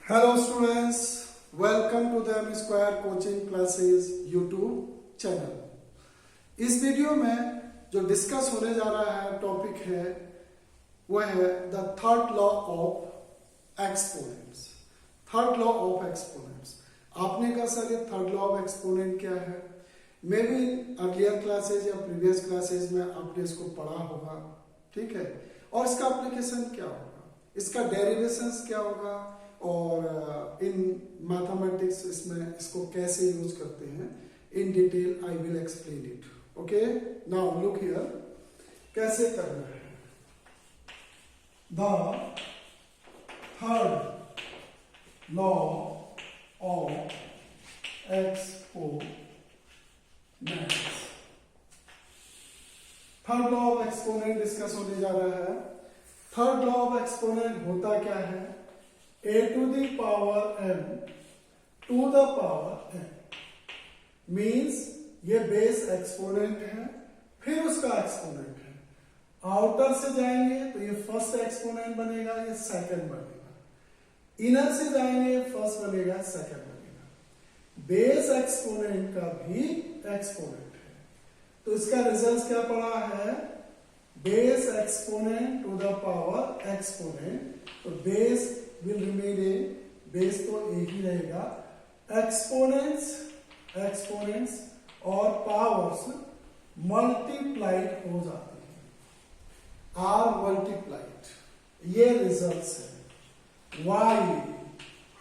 Hello students, welcome to the M square coaching classes YouTube channel. इस video में जो discuss होने जा रहा है टॉपिक है वो है the third law of exponents. Third law of exponents आपने कहा सर ये थर्ड लॉ ऑफ एक्सपोनेंट क्या है? मे बी अर्लियर क्लासेस या प्रीवियस क्लासेस में आपने इसको पढ़ा होगा, ठीक है। और इसका एप्लीकेशन क्या होगा, इसका डेरिवेशंस क्या होगा और इन मैथमेटिक्स इसमें इसको कैसे यूज करते हैं in detail I will explain it. Okay, now look here, कैसे करना है। The third law of exponents. Third law of exponent discuss होने जा रहा है। थर्ड लॉ ऑफ एक्सपोनेंट होता क्या है? a to the power m to the power n means ये बेस एक्सपोनेंट है, फिर उसका एक्सपोनेंट है। आउटर से जाएंगे तो ये फर्स्ट एक्सपोनेंट बनेगा, ये सेकंड बनेगा। इनर से जाएंगे फर्स्ट बनेगा, सेकंड बनेगा। बेस एक्सपोनेंट का भी एक्सपोनेंट है, तो इसका रिजल्ट क्या पड़ा है? Base exponent to the power exponent. तो base will remain a, base तो एक ही रहेगा। एक्सपोनेंट्स और पावर्स मल्टीप्लाइड हो जाते हैं, आर मल्टीप्लाइड। ये रिजल्ट्स है। वाई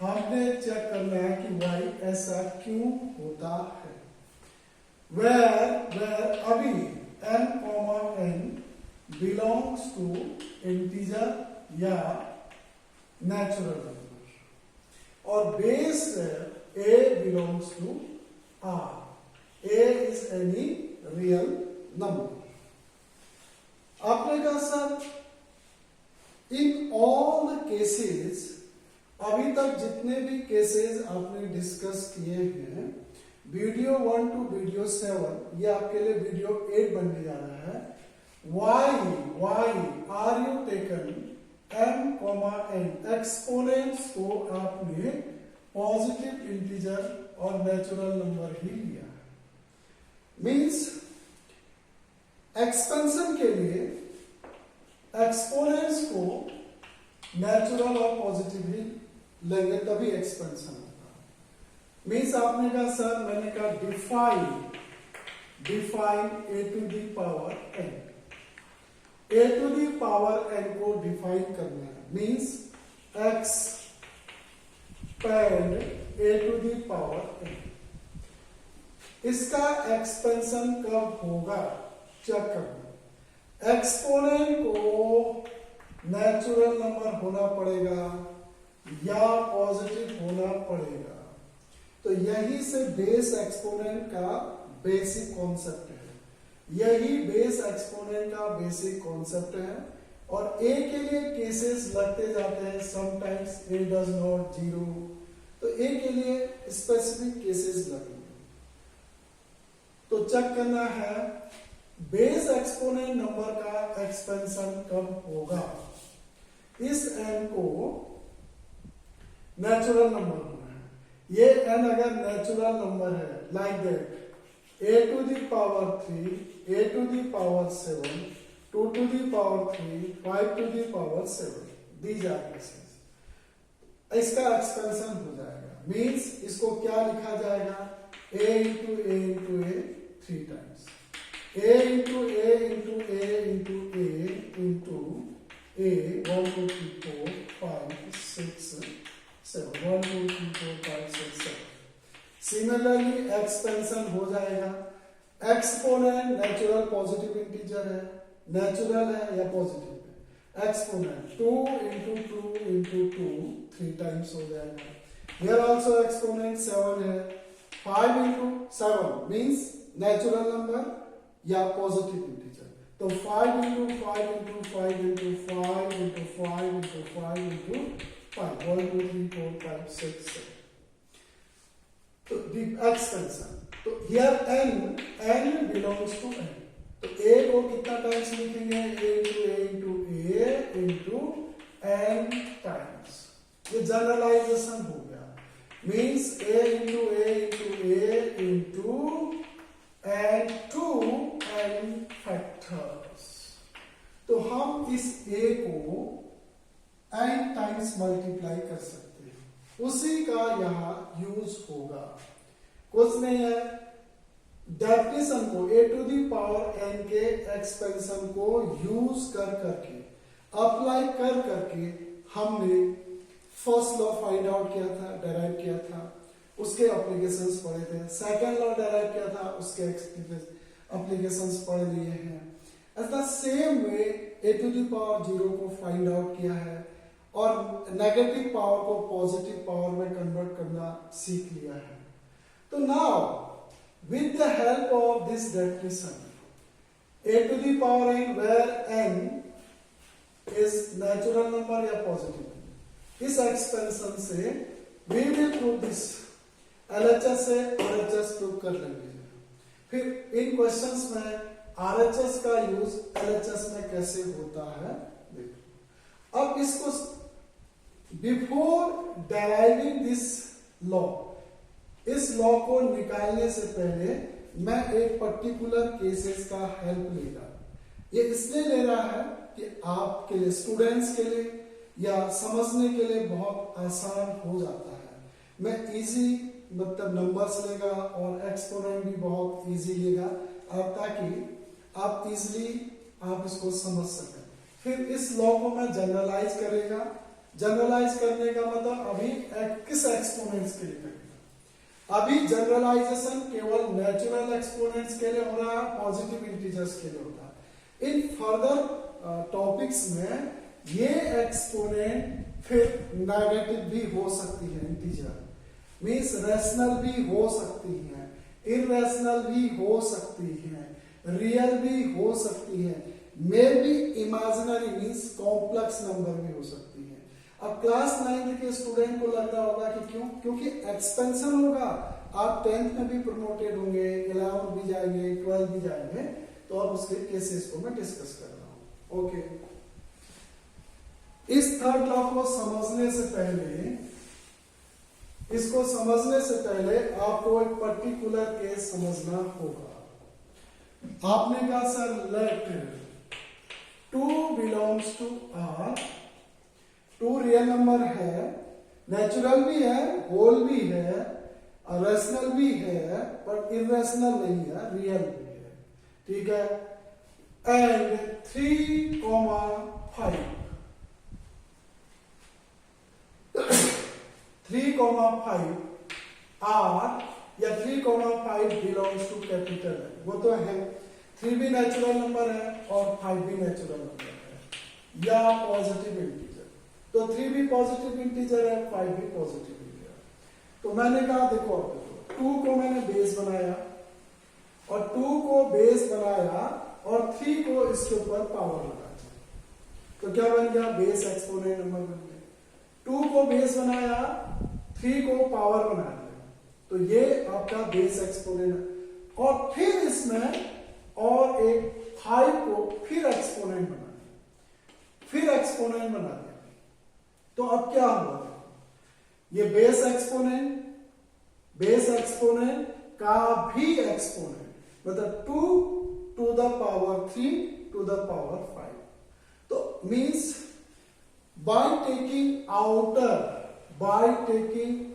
हमने चेक करना है कि वाई ऐसा क्यों होता है। वेर अभी n, बिलोंग्स टू इंटीजर या नेचुरल नंबर और base a belongs to r. a is any real number. आपने कहा sir in all the cases, अभी तक जितने भी केसेस आपने डिस्कस किए हैं, वीडियो 1 टू वीडियो 7, ये आपके लिए वीडियो 8 बनने जा रहा है। Why are you taken m, n exponents को आपने पॉजिटिव इंटीजर और नेचुरल नंबर ही लिया है। मींस एक्सपेंशन के लिए एक्सपोनेंट्स को नेचुरल और पॉजिटिव ही लेंगे तभी एक्सपेंशन होगा। मींस आपने कहा सर, मैंने कहा define a to the power n। a to the power n को डिफाइन करना है, means expand a to the power n। इसका एक्सपेंशन कब होगा चेक करना। एक्सपोनेंट को नेचुरल नंबर होना पड़ेगा या पॉजिटिव होना पड़ेगा। तो यही से बेस एक्सपोनेंट का बेसिक कॉन्सेप्ट है। यही बेस एक्सपोनेंट का बेसिक कॉन्सेप्ट है और a के लिए केसेस लगते जाते हैं। समटाइम्स a डज नॉट 0, तो a के लिए स्पेसिफिक केसेस लगेंगे। तो चेक करना है बेस एक्सपोनेंट नंबर का एक्सपेंशन कब होगा। इस n को नेचुरल नंबर होना है। ये n अगर नेचुरल नंबर है, like that a to the power 3, a to the power 7, 2 to the power 3, 5 to the power 7, these are cases। इसका एक्सपेंशन हो जाएगा, मीन्स इसको क्या लिखा जाएगा? a into a into a 3 times, a into a into a into a into a 1 2 3 4 5 6 7 1 2 3 4 5 6 7। Similarly expansion हो जाएगा। Exponent natural positive integer है, नेचुरल है या पॉजिटिव है। एक्सपोनेंट 2 into 2 into 2 3 टाइम्स हो जाएगा। हियर आल्सो एक्सपोनेंट 7 है। 5 into 7 मींस नेचुरल नंबर या पॉजिटिव इंटीजर। तो 5 into 5 into 5 into 5 into 5 into 5 into 5 1 2 3 4 5 6 7। तो एक्सपेंशन, तो here n belongs to n। तो a को कितना टाइम्स लिखेंगे? a into n times. ये जनरलाइजेशन हो गया, means a into a into a into and 2 n factors। तो हम इस a को n टाइम्स मल्टीप्लाई कर सकते हैं, उसी का यहां यूज होगा। कुछ नहीं है, डेफिनेशन को a to the power n के एक्सपेंशन को यूज कर करके, अप्लाई कर करके हमने फर्स्ट लॉ फाइंड आउट किया था, डेराइव किया था, उसके एप्लीकेशंस पढ़े थे। सेकंड लॉ डेराइव किया था, उसके एप्लीकेशंस पढ़ लिए हैं। As the same way a to the power 0 को फाइंड आउट किया है और नेगेटिव पावर को पॉजिटिव पावर में कन्वर्ट करना सीख लिया है। तो now with the help of this definition a to the power n where n is natural number या पॉजिटिव, इस एक्सपेंशन से we will prove this, LHS से RHS प्रूव कर लेंगे। फिर इन क्वेश्चंस में RHS का यूज LHS में कैसे होता है देखो। अब इसको बिफोर डेराइविंग दिस लॉ, इस लॉ को निकालने से पहले मैं एक पर्टिकुलर केसेस का हेल्प लेगा। ये इसलिए ले रहा है कि आपके लिए, स्टूडेंट्स के लिए या समझने के लिए बहुत आसान हो जाता है। मैं इजी मतलब नंबर्स लेगा और एक्सपोनेंट भी बहुत इजी लेगा अब, ताकि आप इजीली आप इसको समझ सकें। फिर इस लॉ को मैं जनरलाइज करेगा। जनरलाइज करने का मतलब अभी किस एक्सपोनेंट्स के लिए करेगा। अभी जनरलाइजेशन केवल नेचुरल एक्सपोनेंट्स के लिए हो रहा है, पॉजिटिव इंटीजर्स के लिए होता है। इन फर्दर टॉपिक्स में ये एक्सपोनेंट फिर नेगेटिव भी हो सकती है, इंटीजर मीन्स रैशनल भी हो सकती है, इररेशनल भी हो सकती है, रियल भी हो सकती है, may be imaginary means complex number भी हो सकती है। अब क्लास 9 के स्टूडेंट को लग रहा होगा कि क्यों, क्योंकि एक्सपेंशन होगा, आप 10th में भी प्रमोटेड होंगे, 11th भी जाएंगे, 12th भी जाएंगे, तो अब उसके केसेस को मैं डिस्कस कर रहा हूं। ओके, इस थर्ड लॉ को समझने से पहले, इसको समझने से पहले आपको एक पर्टिकुलर केस समझना होगा। आपने कहा sir let 2 belongs to R, 2 real number है, नेचुरल भी है, होल भी है, रैशनल भी है, पर इररेशनल नहीं है, रियल भी है, ठीक है। एंड 3,5 3,5 R या 3,5 बिलोंग्स टू कैपिटल है, वो तो है। 3 भी नेचुरल नंबर है और 5 भी नेचुरल नंबर है या पॉजिटिव इंटीजर, तो 3 भी पॉजिटिव इंटीजर है, 5 भी पॉजिटिव इंटीजर है। तो मैंने कहा देखो 2 को मैंने बेस बनाया और 2 को बेस बनाया और 3 को इसके ऊपर पावर लगा दिया, तो क्या बन गया, बेस एक्सपोनेंट नंबर बन गया। 2 को बेस बनाया, 3 को पावर बना दिया, तो ये आपका बेस एक्सपोनेंट। और फिर इसमें और एक 5 को फिर एक्सपोनेंट बना दिया, फिर एक्सपोनेंट बना दिया। तो अब क्या हुआ, ये बेस एक्सपोनेंट का भी एक्सपोनेंट, मतलब 2 to the power 3 to the power 5। तो मीन्स by taking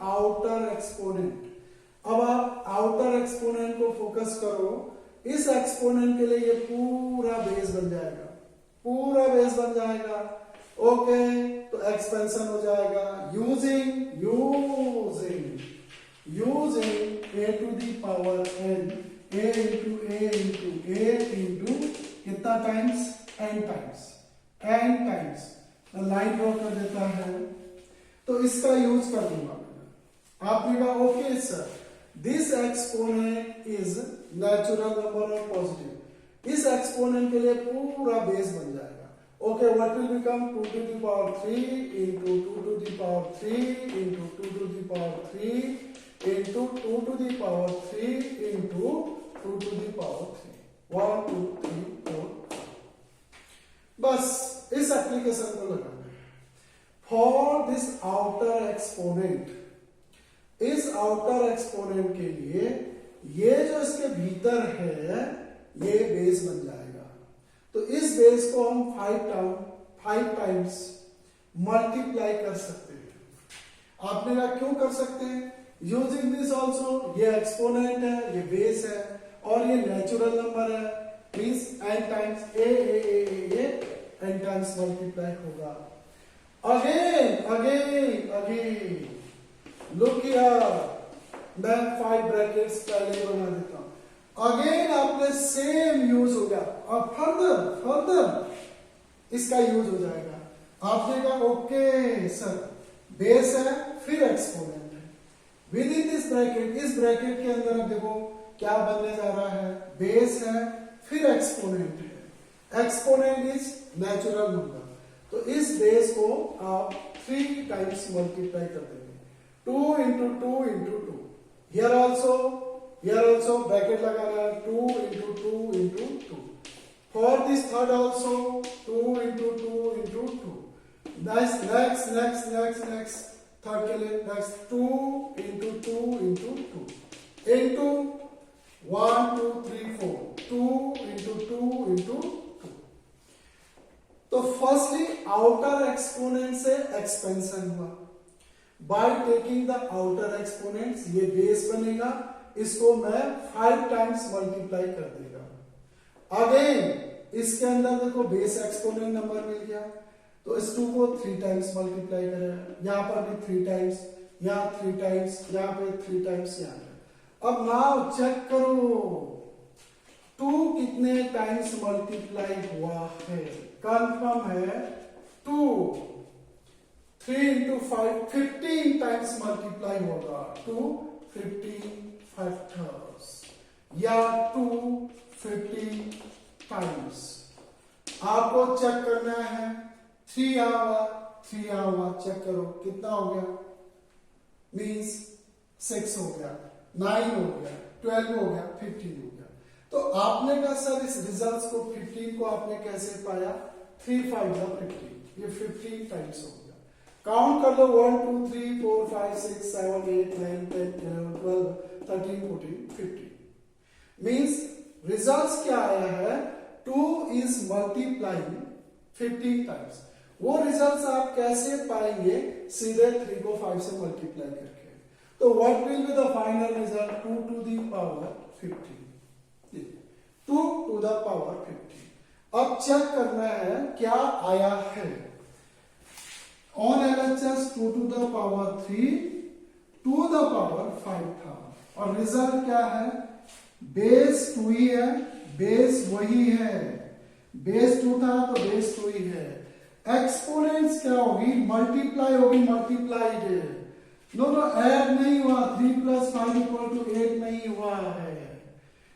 outer exponent, अब आप आउटर एक्सपोनेंट को फोकस करो, इस एक्सपोनेंट के लिए ये पूरा बेस बन जाएगा, पूरा बेस बन जाएगा। ओके, तो एक्सपेंशन हो जाएगा using a to the power n, a into कितना times, n times. Line draw कर देता है, तो इसका यूज कर दूंगा मैंने। आपने कहा okay sir, this exponent is natural number और पॉजिटिव, इस एक्सपोनेंट के लिए पूरा बेस बन जाएगा। Okay, what will become 2 to the power 3 into 2 to the power 3 into 2 to the power 3 into 2 to the power 3 into 2 to the power 3, 1 2 3 4। बस इस application को लगाना है। फॉर दिस आउटर एक्सपोनेंट, इस आउटर एक्सपोनेंट के लिए ये जो इसके भीतर है ये बेस बन जाएगा। तो इस बेस को हम 5 टाइम्स मल्टीप्लाई कर सकते हैं। आपने कहा क्यों कर सकते हैं? यूजिंग दिस ऑल्सो, ये एक्सपोनेंट है, ये बेस है और ये नेचुरल नंबर है, मीन्स n टाइम्स ए n टाइम्स मल्टीप्लाई होगा। अगेन लुक हियर, मैं 5 ब्रैकेट्स पहले बना देता हूं। अगेन आपने सेम यूज हो गया, अब फर्दर इसका यूज हो जाएगा। आपने कहा ओके सर, बेस है फिर एक्सपोनेंट है, विद इन दिस ब्रैकेट, इस ब्रैकेट के अंदर अब देखो क्या बनने जा रहा है, बेस है फिर एक्सपोनेंट है। एक्सपोनेंट इज नेचुरल नंबर, तो इस बेस को आप 3 टाइम्स मल्टीप्लाई कर देंगे, 2 into 2 into 2। Here also bracket लगाना है, 2 into 2 into 2। For this third also 2 into 2 into 2। Next third के लिए next 2 into 2 into 2 into 1 2 3 4, 2 into 2 into 2। तो फर्स्टली आउटर एक्सपोनेंट से एक्सपेंशन हुआ, by taking the outer exponents, ये बेस बनेगा, इसको मैं 5 टाइम्स मल्टीप्लाई कर देगा। अगेन इसके अंदर देखो बेस एक्सपोनेंट नंबर मिल गया, तो इस 2 को 3 टाइम्स मल्टीप्लाई करेगा, यहां पर भी 3 टाइम्स, यहां 3 टाइम्स, यहां पे 3 टाइम्स, यहां पे। अब नाउ चेक करो 2 कितने टाइम्स मल्टीप्लाई हुआ है, कंफर्म है 2। 3 into 5 15 टाइम्स मल्टीप्लाई होगा, 2 15 factors या 2 15 टाइम्स। आपको चेक करना है 3 आवा, चेक करो कितना हो गया, मीन्स 6 हो गया, 9 हो गया, 12 हो गया, 15 हो गया। तो आपने कहा सर इस रिजल्ट्स को 15 को आपने कैसे पाया, 3 5 15, ये 15 टाइम्स हो गया। काउंट कर लो 1 2 3 4 5 6 7 8 9 10 11 12 13 14 15, मीन्स रिजल्ट्स क्या आया है, 2 is multiplying 15 टाइम्स। वो रिजल्ट्स आप कैसे पाएंगे, सीधे 3 को 5 से मल्टीप्लाई करके। तो what will be the final result, 2 to the power 15, 2 to the power 15। अब चेक करना है क्या आया है, on LHS 2 to the power 3 to the power 5 था, और रिजल्ट क्या है, बेस 2 ही है, बेस वही है, बेस 2 था तो बेस 2 ही है। एक्सपोनेंट्स क्या होगी, मल्टीप्लाई होगी, मल्टीप्लाइड, नो ऐड नहीं हुआ, 3 + 5 = 8 नहीं हुआ है,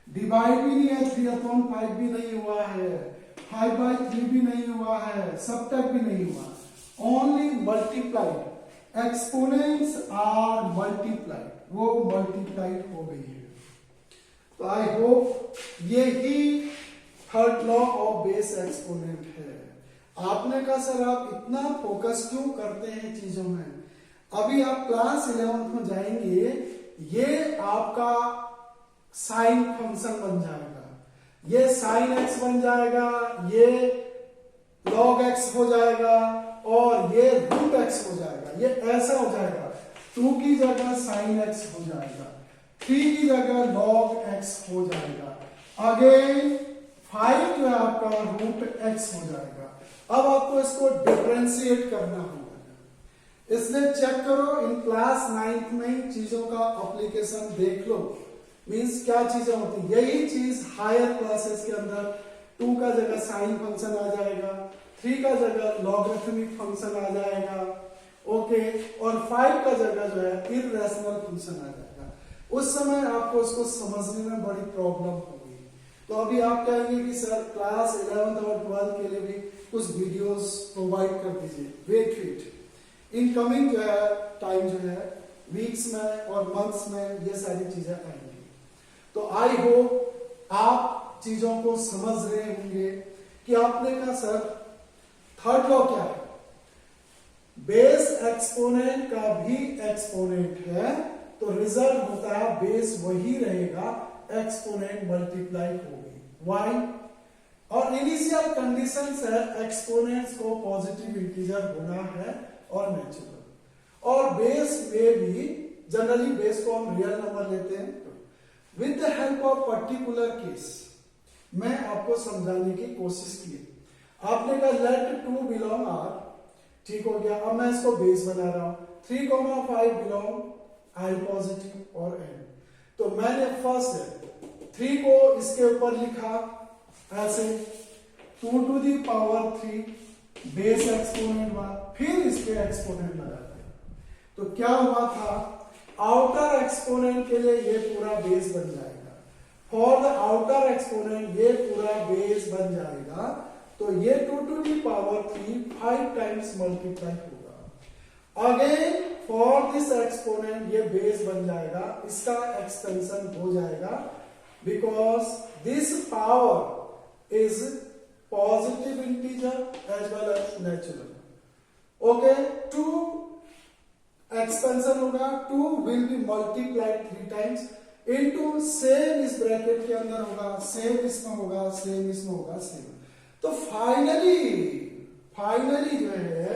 डिवाइड भी नहीं है, 3/5 भी नहीं हुआ है, 5/3 भी नहीं हुआ है, सबट्रैक्ट भी नहीं हुआ, only multiplied. Exponents are multiplied, वो मल्टीप्लाइड हो गई है। तो आई होप ये ही third law of base exponent है। आपने कहा सर आप इतना फोकस क्यों करते हैं चीजों में, अभी आप क्लास 11th में जाएंगे, ये आपका साइन फंक्शन बन जाएगा, ये साइन x बन जाएगा, ये log x हो जाएगा और ये रूट x हो जाएगा, ये ऐसा हो जाएगा, 2 की जगह साइन x हो जाएगा, 3 की जगह log x हो जाएगा, अगेन 5 जो है आपका रूट x हो जाएगा। अब आपको इसको डिफरेंशिएट करना होगा, इसलिए चेक करो इन क्लास 9th में चीजों का एप्लीकेशन देख लो, मींस क्या चीजें होती, यही चीज हायर क्लासेस के अंदर 2 का जगह साइन फंक्शन आ जाएगा, 3 का जगह लॉगरिथमिक फंक्शन आ जाएगा, ओके, और 5 का जगह जो है इररेशनल फंक्शन आ जाएगा। उस समय आपको इसको समझने में बड़ी प्रॉब्लम होगी। तो अभी आप कहेंगे कि सर क्लास 11th और 12th के लिए भी कुछ वीडियोस प्रोवाइड कर दीजिए, वेट इनकमिंग जो है टाइम जो है वीक्स में और मंथ्स में ये सारी चीजें आएंगी। तो आई होप आप चीजों को समझ रहे होंगे कि आपने कहा सर थर्ड लॉ क्या है, बेस एक्सपोनेंट का भी एक्सपोनेंट है, तो रिजल्ट होता है बेस वही रहेगा, एक्सपोनेंट मल्टीप्लाई होगी। वाई? और इनिशियल कंडीशंस है एक्सपोनेंट्स को पॉजिटिव इंटीजर होना है और नेचुरल। और बेस में भी जनरली बेस को हम रियल नंबर लेते हैं। With the help of particular case मैं आपको समझाने की कोशिश की। आपने कहा लेट 2 बिलोंग आर, ठीक हो गया। अब मैं इसको बेस बना रहा हूं, 3,5 बिलोंग आई पॉजिटिव और एन। तो मैंने फर्स्ट 3 को इसके ऊपर लिखा ऐसे 2 to the power 3 base exponent हुआ, फिर इसके एक्सपोनेंट लगाते हैं। तो क्या हुआ था, आउटर एक्सपोनेंट के लिए ये पूरा बेस बन जाएगा, फॉर द आउटर एक्सपोनेंट ये पूरा बेस बन जाएगा। तो ये 2 to the power 3 5 times multiply होगा। अगेन फॉर दिस एक्सपोनेंट ये बेस बन जाएगा, इसका एक्सपेंशन हो जाएगा, because this power is positive integer as well as natural. Okay, 2 expansion होगा, 2 will be multiplied 3 times into same इस ब्रैकेट के अंदर होगा, सेम इसमें होगा, सेम इसमें होगा, सेम। तो फाइनली जो है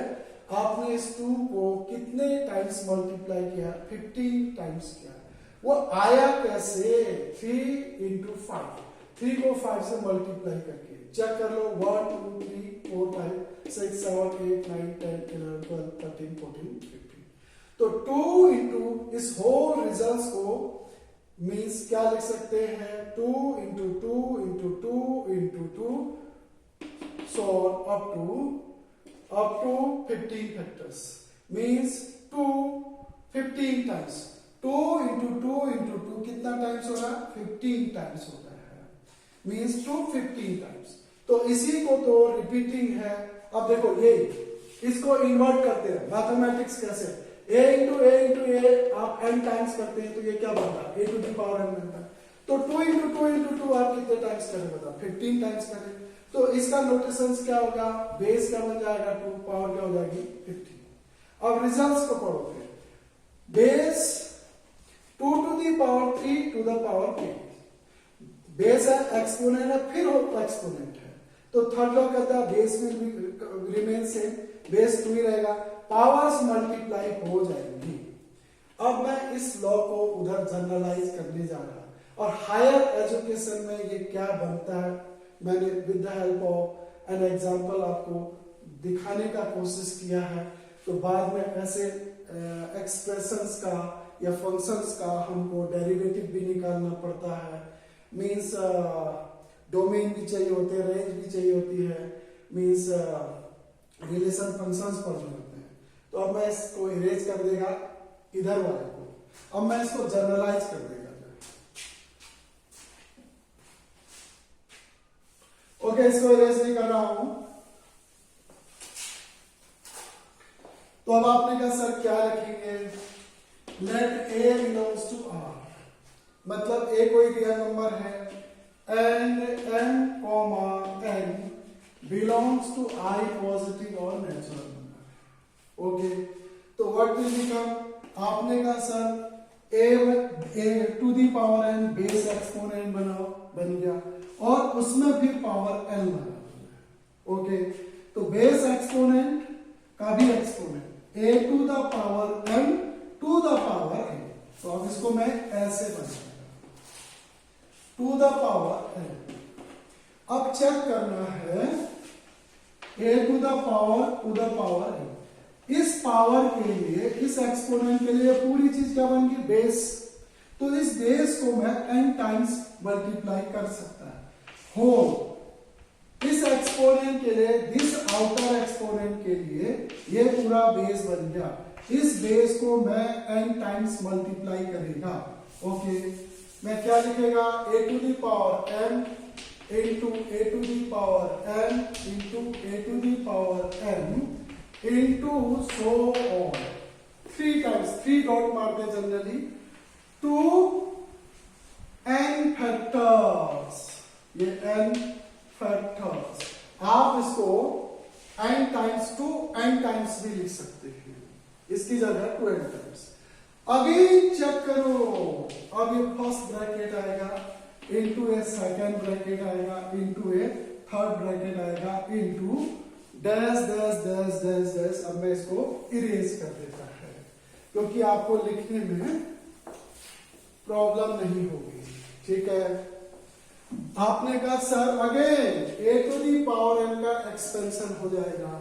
आपने इस 2 को कितने टाइम्स मल्टीप्लाई किया, 15 टाइम्स किया। वो आया कैसे, 3 into 5, 3 को 5 से मल्टीप्लाई करके चेक कर लो, 1 2 3 4 5 6 7 8 9 10 11 12 13 14 15। तो 2 into इस होल रिजल्ट को मीन्स क्या लिख सकते हैं, 2 into 2 into 2 into 2 so up to 15 factors means 2 15 times 2 into 2 into 2 कितना टाइम्स होगा, 15 टाइम्स होता है, मीन्स 2 15 टाइम्स। तो इसी को तो रिपीटिंग है। अब देखो ये इसको इन्वर्ट करते हैं, मैथमेटिक्स कैसे, a into a आप n टाइम्स करते हैं तो ये क्या बनता है, a to the power n बनता है। तो 2 into 2 into 2 आप कितने टाइम्स करें बताओ, 15 टाइम्स करें। तो इसका नोटेशन क्या होगा, बेस क्या बन जाएगा, 2 पावर क्या हो जाएगी 15। अब रिजल्ट्स को पढ़ो फिर, base 2 to the power 3 to the power 3, base है, एक्सपोनेंट है, फिर एक्सपोनेंट है। तो थर्ड लॉ कहता है base will remain same, base 2 ही रहेगा, पावर्स मल्टीप्लाई हो जाएंगी। अब मैं इस लॉ को उधर जनरलाइज करने जा रहा हूं, और हायर एजुकेशन में ये क्या बनता है मैंने with the help of an example आपको दिखाने का कोशिश किया है। तो बाद में ऐसे एक्सप्रेशंस का या फंक्शंस का हमको डेरिवेटिव भी निकालना पड़ता है, मींस डोमेन भी चाहिए होते हैं, रेंज भी चाहिए होती है, मींस रिलेशन फंक्शंस पढ़ने होते हैं। तो अब मैं इसको इरेज कर देगा इधर वाले को, अब मैं इसको जनरलाइज कर देगा। ओके, इसको इरेज नहीं कर रहा हूं। तो अब आपने कहा सर क्या लिखेंगे, let a belongs to r, मतलब a कोई रियल नंबर है and m, n belongs to I positive और नेचुरल नंबर। ओके, तो व्हाट विल बिकम, आपने कहा sir a to the power n base exponent बनाओ, बन गया, और उसमें फिर पावर n लगा। ओके, तो बेस एक्सपोनेंट का भी exponent a to the power n to the power n। तो अब इसको मैं ऐसे बनाऊंगा, टू द पावर n। अब चेक करना है a to the power n, इस पावर के लिए, इस एक्सपोनेंट के लिए पूरी चीज क्या बन गई, बेस। तो इस बेस को मैं n टाइम्स मल्टीप्लाई कर सकता है होल। इस एक्सपोनेंट के लिए, दिस आउटर एक्सपोनेंट के लिए ये पूरा बेस बन गया, इस बेस को मैं n टाइम्स मल्टीप्लाई करेगा। ओके, मैं क्या लिखेगा, a to the power m into a to the power n into a to the power n into so on, 3 times, 3 dot मारते जनरली, टू n फैक्टर्स, ये n factors. आप इसको n times 2 n times भी लिख सकते हैं, इसकी जगह 2n टाइम्स। अगेन चेक करो, अब ये फर्स्ट ब्रैकेट आएगा इनटू ए सेकंड ब्रैकेट आएगा इनटू ए थर्ड ब्रैकेट आएगा into dash dash dash dash dash. अब मैं इसको इरेज कर देता है क्योंकि आपको लिखने में प्रॉब्लम नहीं होगी, ठीक है। आपने कहा sir again a to the power n का एक्सपेंशन हो जाएगा,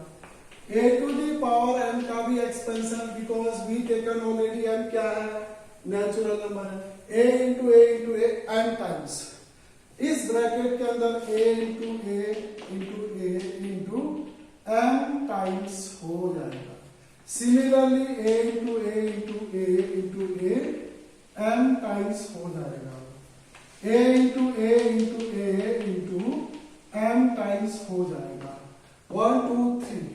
a to the power n का भी expansion, because we taken already n क्या है, नेचुरल नंबर है, a into a n times. इस ब्रैकेट के अंदर a इंटू m टाइम्स हो जाएगा। Similarly a into a m times हो जाएगा, a इंटू m टाइम्स हो जाएगा, 1 2 3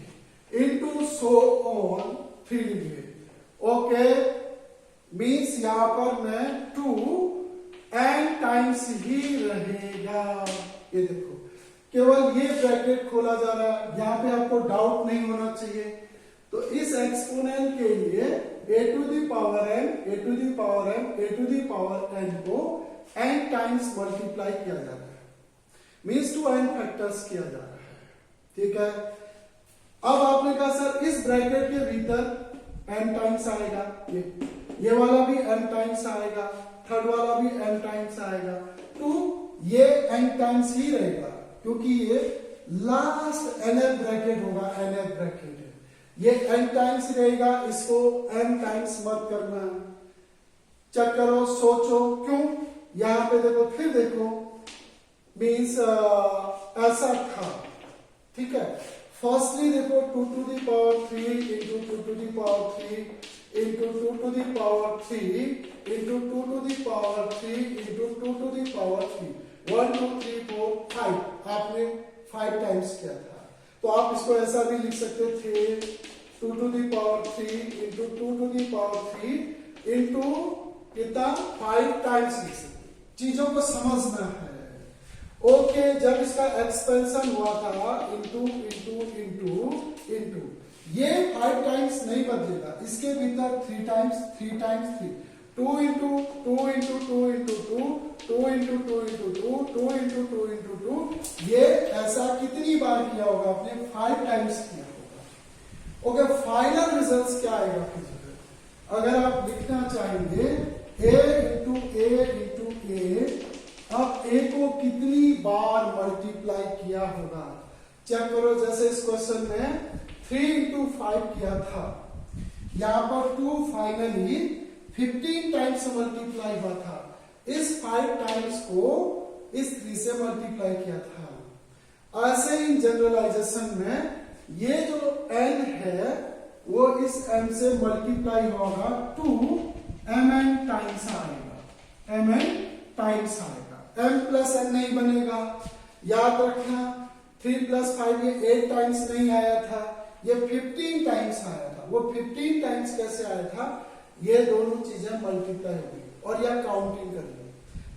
इंटू सो ऑन 3 में। ओके, मीन्स यहां पर मैं 2 n टाइम्स ही रहेगा। ये देखो केवल ये ब्रैकेट खोला जा रहा है, यहां पे आपको डाउट नहीं होना चाहिए। तो इस एक्सपोनेंट के लिए a to the power n को n टाइम्स मल्टीप्लाई किया जा रहा है, मीन्स 2n फैक्टर्स किया जा रहा है, ठीक है। अब आपने कहा सर इस ब्रैकेट के भीतर n टाइम्स आएगा, ये वाला भी n टाइम्स आएगा, थर्ड वाला भी n टाइम्स आएगा, तो ये n टाइम्स ही रहेगा क्योंकि ये लास्ट nth ब्रैकेट होगा, nth ब्रैकेट है, ये n टाइम्स रहेगा, इसको n टाइम्स मत करना। चेक करो, सोचो क्यों, यहां पे देखो, फिर देखो, मीन्स ऐसा था, ठीक है। फर्स्टली देखो 2 to the power 3 into 2 to the power 3 into 2 to the power 3 into 2 to the power 3 into 2 to the power 3, 1 2 3 4 5, आपने 5 टाइम्स किया था। तो आप इसको ऐसा भी लिख सकते थे 2 to the power 3 into 2 to the power 3 into कितना 5 टाइम्स लिख सकते, चीजों को समझना है। ओके, जब इसका एक्सपेंशन हुआ था इंटू ये 5 टाइम्स नहीं बदलेगा, इसके भीतर 3 times 3 2 into 2 into 2 into 2 2 into 2 into 2 2 into 2 into 2, ये ऐसा कितनी बार किया होगा आपने, 5 टाइम्स किया होगा। ओके, फाइनल रिजल्ट क्या आएगा फिर, अगर आप लिखना चाहेंगे a, अब a को कितनी बार मल्टीप्लाई किया होगा, चेक करो। जैसे इस क्वेश्चन में 3 इंटू 5 किया था, यहां पर 2 फाइनली 15 टाइम्स मल्टीप्लाई हुआ था, इस 5 टाइम्स को इस 3 से मल्टीप्लाई किया था। ऐसे ही जनरलाइजेशन में ये जो n है वो इस m से मल्टीप्लाई होगा 2 mn टाइम्स आएगा, mn टाइम्स आएगा, m प्लस n नहीं बनेगा। याद रखना 3 प्लस 5 ये 8 टाइम्स नहीं आया था, ये 15 टाइम्स आया था। वो 15 टाइम्स कैसे आया था, ये दोनों चीजें मल्टीप्लाई हुई और यह काउंटिंग करेंगे।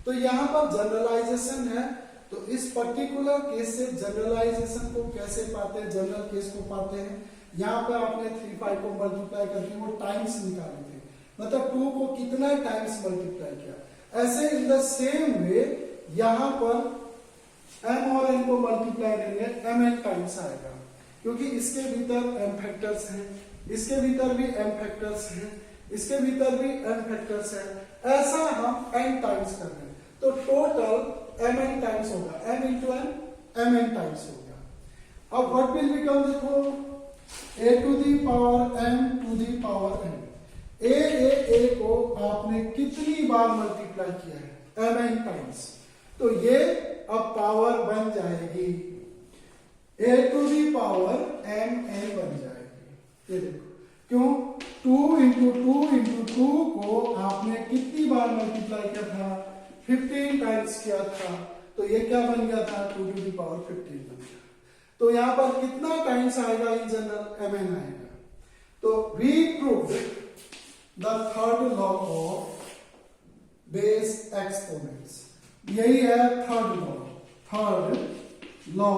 तो यहां पर जनरलाइजेशन है, तो इस पर्टिकुलर केस से जनरलाइजेशन को कैसे पाते हैं, जनरल केस को पाते हैं। यहां पर आपने 3 5 को मल्टीप्लाई करके वो टाइम्स निकाले थे, मतलब 2 को कितना टाइम्स मल्टीप्लाई किया। ऐसे इन द सेम वे यहां पर m और n को मल्टीप्लाई करेंगे, mn टाइम्स आएगा, क्योंकि इसके भीतर m फैक्टर्स हैं, इसके भीतर भी m फैक्टर्स हैं, इसके भीतर भी m फैक्टर्स हैं। ऐसा हम n टाइम्स कर रहे हैं, तो टोटल mn टाइम्स होगा, m into n mn times होगा। अब व्हाट विल बिकम, देखो a to the power m to the power n, a को आपने कितनी बार मल्टीप्लाई किया है, mn टाइम्स, तो ये अब पावर बन जाएगी a to the power mn बन जाएगी। ये देखो क्यों, 2 इंटू 2 को आपने कितनी बार मल्टीप्लाई किया था, 15 टाइम्स किया था, तो ये क्या बन गया था, 2 टू दी पावर 15 बन गया। तो यहां पर कितना टाइम्स आएगा इन जनरल, mn आएगा। तो we proved the third law of base exponents, यही है third law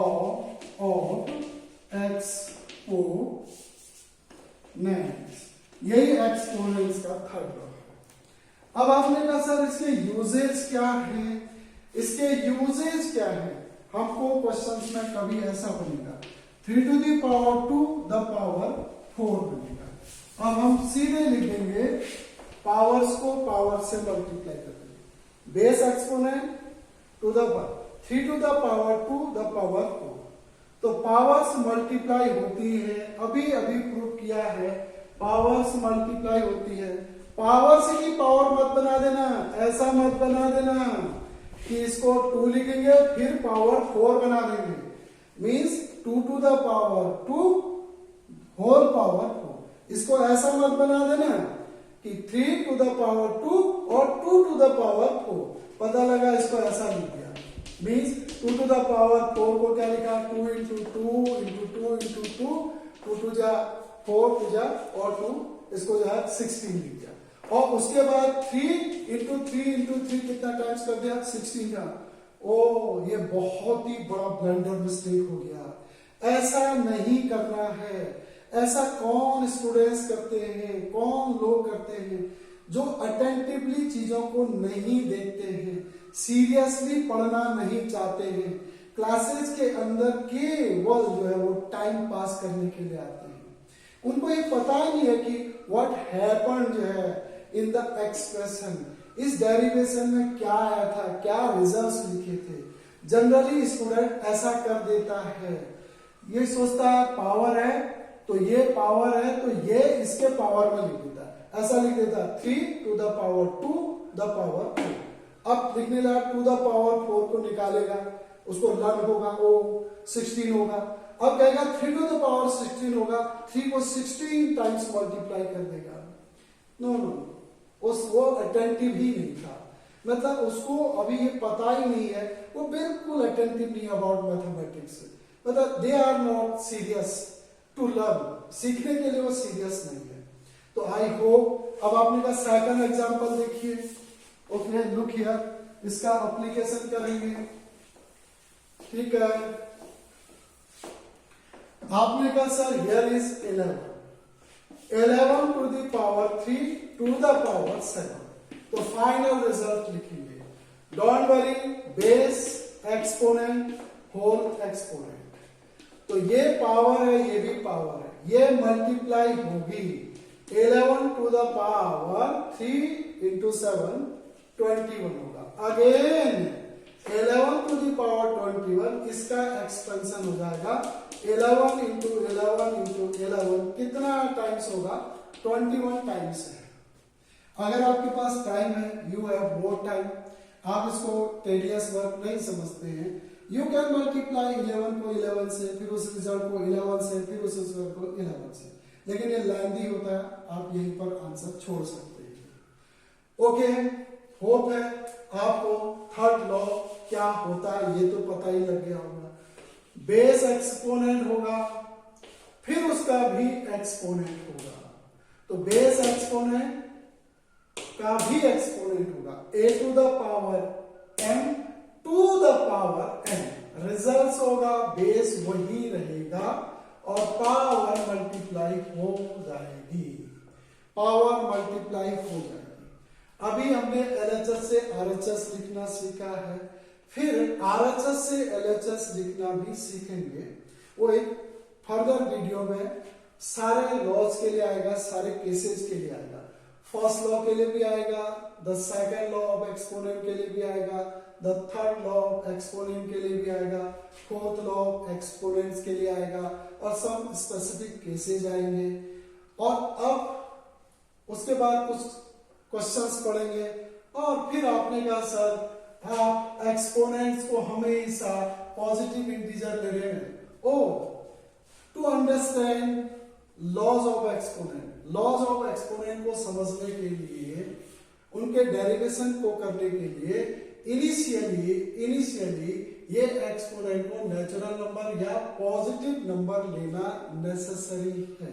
of exponents. Exponents, यही एक्सपोनेंट्स का थर्ड लॉ है। अब आपने कहा सर इसके यूजेज क्या है, इसके यूजेज क्या है, हमको क्वेश्चंस में कभी ऐसा बनेगा 3 to the power 2 the power 4 बनेगा। अब हम सीधे लिखेंगे पावर्स को पावर से मल्टीप्लाई कर देंगे, base exponent to the 3 to the power 2 the power 4, तो पावर्स मल्टीप्लाई होती है, अभी अभी प्रूव किया है पावर्स मल्टीप्लाई होती है। पावर से ही पावर मत बना देना, ऐसा मत बना देना कि इसको 2 लिखेंगे फिर पावर 4 बना देंगे, means 2 to the power 2 whole power 4। इसको ऐसा मत बना देना कि 3 to the power 2 और 2 to the power 4, पता लगा इसको ऐसा लिख दिया, मींस 2 to the power 4 को क्या लिखा 2 into 2 into 2 into 2, 2 to जा 4 to जा और 2, इसको जो है 16 लिख दिया। और उसके बाद 3 into 3 into 3 कितना टाइम्स कर दिया 16 का। ओ ये बहुत ही बड़ा ब्लंडर मिस्टेक हो गया, ऐसा नहीं करना है। ऐसा कौन स्टूडेंट्स करते हैं, कौन लोग करते हैं जो अटेंटिवली चीजों को नहीं देखते हैं, सीरियसली पढ़ना नहीं चाहते हैं, क्लासेस के अंदर केवल जो है वो टाइम पास करने के लिए आते हैं। उनको ये पता ही नहीं है कि व्हाट हैपेंड जो है इन द एक्सप्रेशन, इस डेरिवेशन में क्या आया था, क्या रिजल्ट्स लिखे थे। जनरली स्टूडेंट ऐसा कर देता है, ये सोचता है पावर है तो ये पावर है तो ये इसके पावर में लिख देता है, ऐसा लिख देता 3 to the power 2 the power 4। अब लिखने लगा 2 the power 4 को निकालेगा, उसको लर्न होगा वो 16 होगा। अब कहेगा 3 to the power 16 होगा, 3 को 16 टाइम्स मल्टीप्लाई कर देगा। नो नो, वो अटेंटिव ही नहीं था, मतलब उसको अभी ये पता ही नहीं है, वो बिल्कुल अटेंटिव नहीं अबाउट मैथमेटिक्स, मतलब they are not serious to learn, सीखने के लिए वो सीरियस नहीं है। तो आई होप अब आपने का सेकंड एग्जांपल देखिए। ओके लुक हियर, इसका एप्लीकेशन करेंगे, ठीक है। आपने कहा sir here is 11 to the power 3 to the power 7, तो फाइनल रिजल्ट लिखेंगे। Don't worry, base exponent whole exponent, तो ये पावर है ये भी पावर है, ये मल्टीप्लाई होगी 11 to the power 3 into 7 21 होगा। अगेन 11 to the power 21, इसका एक्सपेंशन हो जाएगा 11 into 11 into 11, कितना टाइम्स होगा 21 टाइम्स है। अगर आपके पास टाइम है, यू हैव मोर टाइम, आप इसको टेडियस वर्क नहीं समझते हैं, यू कैन मल्टीप्लाई 11 को 11 से, फिर उस रिजल्ट को 11 से, फिर उस रिजल्ट को 11 से, लेकिन ये लेंथी होता है, आप यहीं पर आंसर छोड़ सकते हैं। ओके, होप है आपको थर्ड लॉ क्या होता है ये तो पता ही लग गया होगा। बेस एक्सपोनेंट होगा, फिर उसका भी एक्सपोनेंट होगा, तो बेस एक्सपोनेंट का भी एक्सपोनेंट होगा a to the power m to the power n, result होगा बेस वही रहेगा और पावर मल्टीप्लाई हो जाएगी, पावर मल्टीप्लाई हो जाएगी। अभी हमने LHS से RHS लिखना सीखा है, फिर RHS से LHS लिखना भी सीखेंगे, वो एक फर्दर वीडियो में सारे लॉज के लिए आएगा, सारे केसेस के लिए आएगा, फर्स्ट लॉ के लिए भी आएगा, the second law of exponent के लिए भी आएगा, the third law of exponent के लिए भी आएगा, फोर्थ लॉ ऑफ एक्सपोनेंट्स के लिए आएगा, और सब स्पेसिफिक केसेस आएंगे। और अब उसके बाद कुछ क्वेश्चंस पढ़ेंगे, और फिर आपने कहा सर आप एक्सपोनेंट्स को हमेशा पॉजिटिव इंटीजर ले रहे हैं। Oh to understand laws of exponent, laws of exponent को समझने के लिए, उनके डेरिवेशन को करने के लिए इनिशियली ये एक्सपोनेंट को नेचुरल नंबर या पॉजिटिव नंबर लेना नेसेसरी है,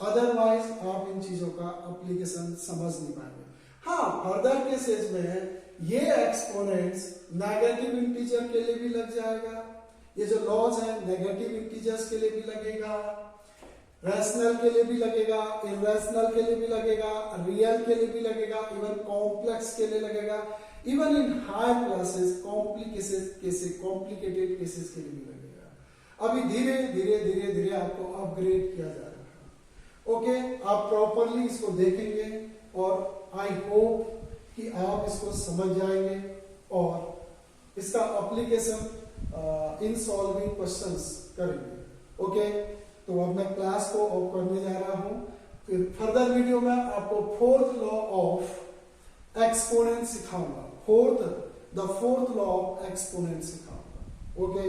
अदरवाइज आप इन चीजों का एप्लीकेशन समझ नहीं पाएंगे। हाँ, फर्दर केसेस में ये एक्सपोनेंट्स नेगेटिव इंटीजर के लिए भी लग जाएगा, ये जो लॉज है नेगेटिव इंटीजर्स के लिए भी लगेगा, रैशनल के लिए भी लगेगा, इरेशनल के लिए भी लगेगा, रियल के लिए भी लगेगा, इवन कॉम्प्लेक्स के लिए लगेगा, even in higher classes complicated cases के लिए भी लगेगा। अभी धीरे धीरे धीरे धीरे आपको अपग्रेड किया जा रहा है। ओके, आप प्रॉपरली इसको देखेंगे और आई होप कि आप इसको समझ जाएंगे और इसका एप्लीकेशन इन सॉल्विंग क्वेश्चंस करेंगे। ओके, तो अब मैं क्लास को ऑफ करने जा रहा हूं। फिर फर्दर वीडियो में आपको फोर्थ लॉ ऑफ एक्सपोनेंट सिखाऊंगा, the fourth law of exponent सिखाऊंगा। ओके।